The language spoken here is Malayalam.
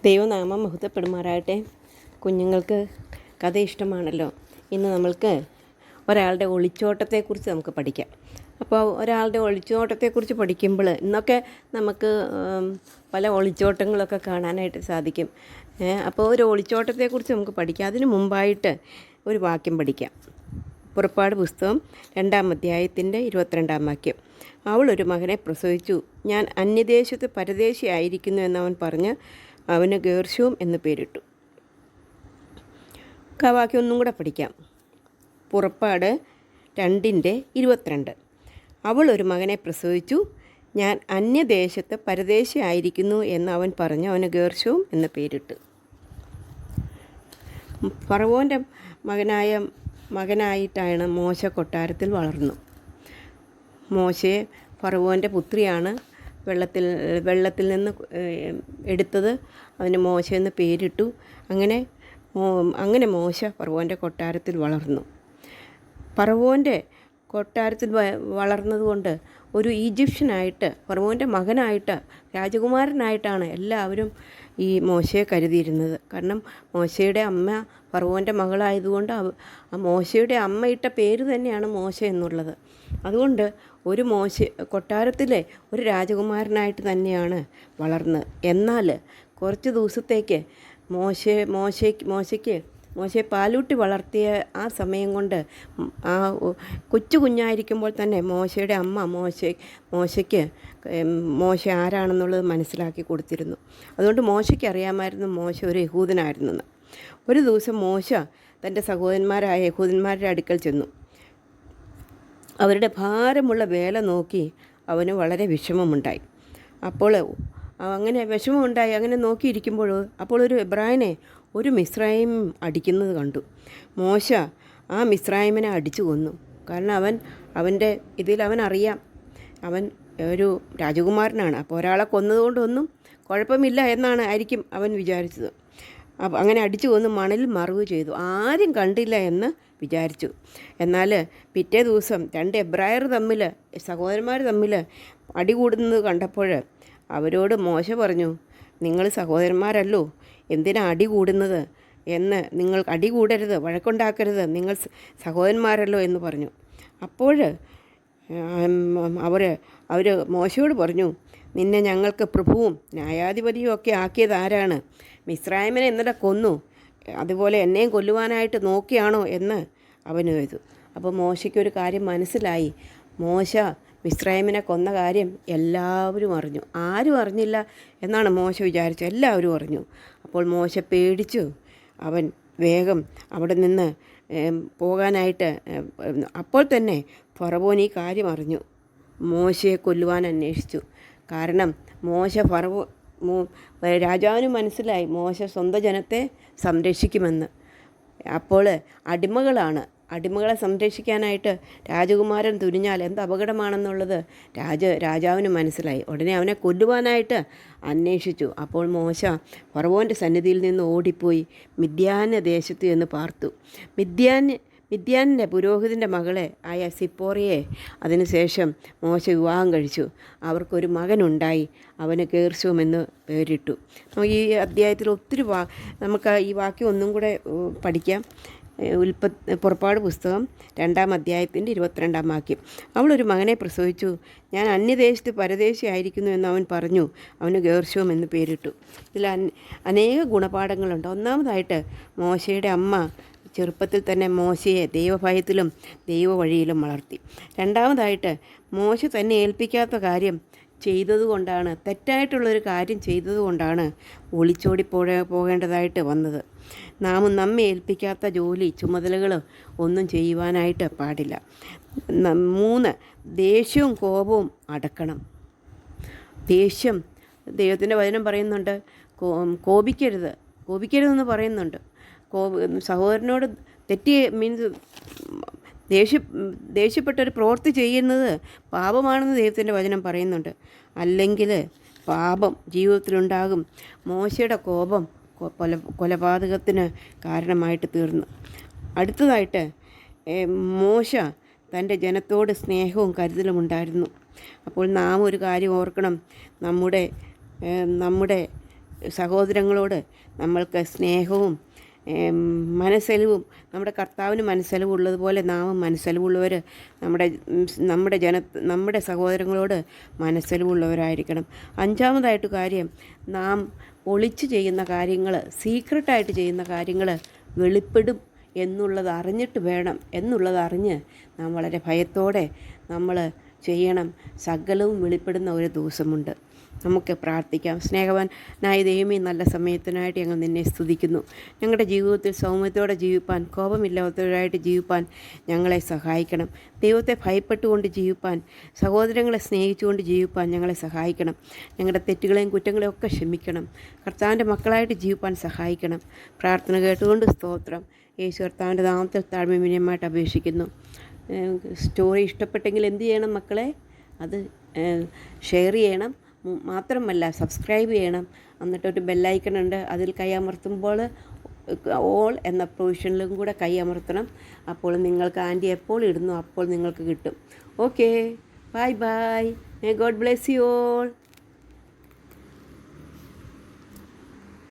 ദൈവനാമം മഹത്വപ്പെടുമാറാകട്ടെ. കുഞ്ഞുങ്ങൾക്ക് കഥ ഇഷ്ടമാണല്ലോ. ഇന്ന് നമ്മൾക്ക് ഒരാളുടെ ഒളിച്ചോട്ടത്തെക്കുറിച്ച് നമുക്ക് പഠിക്കാം. അപ്പോൾ ഒരാളുടെ ഒളിച്ചോട്ടത്തെക്കുറിച്ച് പഠിക്കുമ്പോൾ ഇന്നൊക്കെ നമുക്ക് പല ഒളിച്ചോട്ടങ്ങളൊക്കെ കാണാനായിട്ട് സാധിക്കും. അപ്പോൾ ഒരു ഒളിച്ചോട്ടത്തെക്കുറിച്ച് നമുക്ക് പഠിക്കാം. അതിന് മുമ്പായിട്ട് ഒരു വാക്യം പഠിക്കാം. പുറപ്പാട് പുസ്തകം 2-ാം അധ്യായത്തിൻ്റെ 22-ാം വാക്യം. അവൾ ഒരു മകനെ പ്രസവിച്ചു, ഞാൻ അന്യദേശത്ത് പരദേശിയായിരിക്കുന്നു എന്നവൻ പറഞ്ഞ് അവന് ഗേർശോം എന്ന് പേരിട്ടു. വാക്യം ഒന്നും കൂടെ പഠിക്കാം. പുറപ്പാട് 2:22. അവൾ ഒരു മകനെ പ്രസവിച്ചു, ഞാൻ അന്യദേശത്ത് പരദേശിയായിരിക്കുന്നു എന്ന് അവൻ പറഞ്ഞ് അവന് ഗേർശോം എന്ന് പേരിട്ടു. ഫറവോൻ്റെ മകനായിട്ടാണ് മോശ കൊട്ടാരത്തിൽ വളർന്നു. മോശയെ ഫറവോൻ്റെ പുത്രിയാണ് വെള്ളത്തിൽ നിന്ന് എടുത്തത്. അതിന് മോശ എന്ന് പേരിട്ടു. അങ്ങനെ മോശ ഫറവോൻ്റെ കൊട്ടാരത്തിൽ വളർന്നു. ഫറവോൻ്റെ കൊട്ടാരത്തിൽ വളർന്നതുകൊണ്ട് ഒരു ഈജിപ്ഷ്യനായിട്ട്, ഫറവോൻ്റെ മകനായിട്ട്, രാജകുമാരനായിട്ടാണ് എല്ലാവരും ഈ മോശയെ കരുതിയിരുന്നത്. കാരണം മോശയുടെ അമ്മ ഫറവോൻ്റെ മകളായതുകൊണ്ട് മോശയുടെ അമ്മ ഇട്ട പേര് തന്നെയാണ് മോശ എന്നുള്ളത്. അതുകൊണ്ട് ഒരു കൊട്ടാരത്തിലെ ഒരു രാജകുമാരനായിട്ട് തന്നെയാണ് വളർന്നത്. എന്നാൽ കുറച്ച് ദിവസത്തേക്ക് മോശയെ പാലൂട്ടി വളർത്തിയ ആ സമയം കൊണ്ട് ആ കുഞ്ഞായിരിക്കുമ്പോൾ തന്നെ മോശയുടെ അമ്മ മോശയ്ക്ക് മോശ ആരാണെന്നുള്ളത് മനസ്സിലാക്കി കൊടുത്തിരുന്നു. അതുകൊണ്ട് മോശയ്ക്ക് അറിയാമായിരുന്നു മോശ ഒരു യഹൂദനായിരുന്നെന്ന്. ഒരു ദിവസം മോശ തൻ്റെ സഹോദരന്മാരായ യഹൂദന്മാരുടെ അടുക്കൽ ചെന്നു. അവരുടെ ഭാരമുള്ള വേല നോക്കി അവന് വളരെ വിഷമമുണ്ടായി. അങ്ങനെ നോക്കിയിരിക്കുമ്പോൾ അപ്പോൾ ഒരു എബ്രായനെ ഒരു മിസ്രൈം അടിക്കുന്നത് കണ്ടു. മോശ ആ മിസ്രൈമിനെ അടിച്ചു കൊന്നു. കാരണം അവൻ്റെ അവനറിയാം അവൻ ഒരു രാജകുമാരനാണ്. അപ്പോൾ ഒരാളെ കൊന്നതുകൊണ്ടൊന്നും കുഴപ്പമില്ല ആയിരിക്കും അവൻ വിചാരിച്ചത്. അങ്ങനെ അടിച്ചു കൊന്ന് മണലിൽ മറവ് ചെയ്തു. ആരും കണ്ടില്ല എന്ന് വിചാരിച്ചു. എന്നാൽ പിറ്റേ ദിവസം സഹോദരന്മാർ തമ്മിൽ അടി കൂടുന്നത് കണ്ടപ്പോൾ അവരോട് മോശ പറഞ്ഞു, നിങ്ങൾ സഹോദരന്മാരല്ലോ, എന്തിനാ അടി കൂടുന്നത് എന്ന്, നിങ്ങൾ അടി കൂടരുത്, വഴക്കുണ്ടാക്കരുത്, നിങ്ങൾ സഹോദരന്മാരല്ലോ എന്ന് പറഞ്ഞു. അപ്പോൾ അവർ മോശയോട് പറഞ്ഞു, നിന്നെ ഞങ്ങൾക്ക് പ്രഭുവും ന്യായാധിപതിയും ഒക്കെ ആക്കിയത് ആരാണ്? മിസ്രൈമിനെ ഇന്നലെ കൊന്നു, അതുപോലെ എന്നെയും കൊല്ലുവാനായിട്ട് നോക്കിയാണോ എന്ന് അവന് ചോദിച്ചു. അപ്പോൾ മോശയ്ക്കൊരു കാര്യം മനസ്സിലായി. മോശ മിസ്രൈമിനെ കൊന്ന കാര്യം എല്ലാവരും അറിഞ്ഞു. ആരും അറിഞ്ഞില്ല എന്നാണ് മോശ വിചാരിച്ചത്. എല്ലാവരും അറിഞ്ഞു. അപ്പോൾ മോശ പേടിച്ചു. അവൻ വേഗം അവിടെ നിന്ന് പോകാനായിട്ട്, അപ്പോൾ തന്നെ ഫറവോൻ ഈ കാര്യം അറിഞ്ഞു. മോശയെ കൊല്ലുവാൻ അന്വേഷിച്ചു. കാരണം രാജാവിന് മനസ്സിലായി മോശ സ്വന്തം ജനത്തെ സംരക്ഷിക്കുമെന്ന്. അപ്പോൾ അടിമകളെ സംരക്ഷിക്കാനായിട്ട് രാജകുമാരൻ തുനിഞ്ഞാൽ എന്ത് അപകടമാണെന്നുള്ളത് രാജാവിന് മനസ്സിലായി. ഉടനെ അവനെ കൊല്ലുവാനായിട്ട് അന്വേഷിച്ചു. അപ്പോൾ മോശ ഫറവോൻ്റെ സന്നിധിയിൽ നിന്ന് ഓടിപ്പോയി മിദ്യാന ദേശത്ത് എന്ന് പാർത്തു. മിദ്യാനിൻ്റെ പുരോഹിതൻ്റെ മകളെ ആയ സിപ്പോറയെ അതിനുശേഷം മോശ വിവാഹം കഴിച്ചു. അവർക്കൊരു മകനുണ്ടായി. അവന് ഗേർശോം എന്ന് പേരിട്ടു. ഈ അധ്യായത്തിൽ ഒത്തിരി നമുക്ക് ഈ വാക്യം ഒന്നും കൂടെ പഠിക്കാം. പുറപ്പാട് പുസ്തകം 2-ാം അധ്യായത്തിൻ്റെ 22-ാം വാക്യം. അവളൊരു മകനെ പ്രസവിച്ചു, ഞാൻ അന്യദേശത്ത് പരദേശിയായിരിക്കുന്നു എന്ന് അവൻ പറഞ്ഞു, അവന് ഗേർശോം എന്ന് പേരിട്ടു. ഇതിൽ അനേക ഗുണപാഠങ്ങളുണ്ട്. ഒന്നാമതായിട്ട് മോശയുടെ അമ്മ ചെറുപ്പത്തിൽ തന്നെ മോശയെ ദൈവഭയത്തിലും ദൈവവഴിയിലും വളർത്തി. രണ്ടാമതായിട്ട് മോശ തന്നെ ഏൽപ്പിക്കാത്ത കാര്യം ചെയ്തതുകൊണ്ടാണ്, തെറ്റായിട്ടുള്ളൊരു കാര്യം ചെയ്തതുകൊണ്ടാണ് ഒളിച്ചോടി പോകേണ്ടതായിട്ട് വന്നത്. നമ്മെ ഏൽപ്പിക്കാത്ത ജോലി, ചുമതലകൾ ഒന്നും ചെയ്യുവാനായിട്ട് പാടില്ല. 3, ദേഷ്യവും കോപവും അടക്കണം. ദേഷ്യം, ദൈവത്തിൻ്റെ വചനം പറയുന്നുണ്ട്, കോപിക്കരുതെന്ന് പറയുന്നുണ്ട്. സഹോദരനോട് ദേഷ്യപ്പെട്ടൊരു പ്രവൃത്തി ചെയ്യുന്നത് പാപമാണെന്ന് ദൈവത്തിൻ്റെ വചനം പറയുന്നുണ്ട്. അല്ലെങ്കിൽ പാപം ജീവിതത്തിലുണ്ടാകും. മോശയുടെ കോപം കൊലപാതകത്തിന് കാരണമായിട്ട് തീർന്നു. അടുത്തതായിട്ട് മോശ തൻ്റെ ജനത്തോട് സ്നേഹവും കരുതലും ഉണ്ടായിരുന്നു. അപ്പോൾ നാം ഒരു കാര്യം ഓർക്കണം, നമ്മുടെ സഹോദരങ്ങളോട് നമ്മൾക്ക് സ്നേഹവും മനസ്സലിവും നമ്മുടെ കർത്താവിന് മനസ്സലിവുള്ളതുപോലെ നാം മനസ്സലിവുള്ളവർ നമ്മുടെ സഹോദരങ്ങളോട് മനസ്സലിവുള്ളവരായിരിക്കണം. അഞ്ചാമതായിട്ട് കാര്യം, നാം ഒളിച്ച് ചെയ്യുന്ന കാര്യങ്ങൾ, സീക്രട്ടായിട്ട് ചെയ്യുന്ന കാര്യങ്ങൾ വെളിപ്പെടും എന്നുള്ളതറിഞ്ഞ് നാം വളരെ ഭയത്തോടെ നമ്മൾ ചെയ്യണം. സകലവും വെളിപ്പെടുന്ന ഒരു ദിവസമുണ്ട്. നമുക്ക് പ്രാർത്ഥിക്കാം. സ്നേഹവാനായ ദൈവമേ, നല്ല സമയത്തിനായിട്ട് ഞങ്ങൾ നിന്നെ സ്തുതിക്കുന്നു. ഞങ്ങളുടെ ജീവിതത്തിൽ സൗമ്യത്തോടെ ജീവിപ്പാൻ, കോപമില്ലാത്തവരായിട്ട് ജീവിപ്പാൻ ഞങ്ങളെ സഹായിക്കണം. ദൈവത്തെ ഭയപ്പെട്ടുകൊണ്ട് ജീവിപ്പാൻ, സഹോദരങ്ങളെ സ്നേഹിച്ചുകൊണ്ട് ജീവിപ്പാൻ ഞങ്ങളെ സഹായിക്കണം. ഞങ്ങളുടെ തെറ്റുകളെയും കുറ്റങ്ങളെയും ഒക്കെ ക്ഷമിക്കണം. കർത്താവിൻ്റെ മക്കളായിട്ട് ജീവിപ്പാൻ സഹായിക്കണം. പ്രാർത്ഥന കേട്ടുകൊണ്ട് സ്തോത്രം. യേശു കർത്താവിൻ്റെ നാമത്തിൽ താഴ്മ വിനയമായിട്ട് അപേക്ഷിക്കുന്നു. സ്റ്റോറി ഇഷ്ടപ്പെട്ടെങ്കിൽ എന്ത് ചെയ്യണം മക്കളെ? അത് ഷെയർ ചെയ്യണം. മാത്രമല്ല സബ്സ്ക്രൈബ് ചെയ്യണം. എന്നിട്ടൊരു ബെല്ലൈക്കൺ ഉണ്ട്, അതിൽ കൈ അമർത്തുമ്പോൾ ഓൾ എന്ന പ്രൊവിഷനിലും കൂടെ കൈ അമർത്തണം. അപ്പോൾ നിങ്ങൾക്ക് ആൻറ്റി എപ്പോൾ ഇടുന്നു അപ്പോൾ നിങ്ങൾക്ക് കിട്ടും. Okay, bye bye. May God bless you all.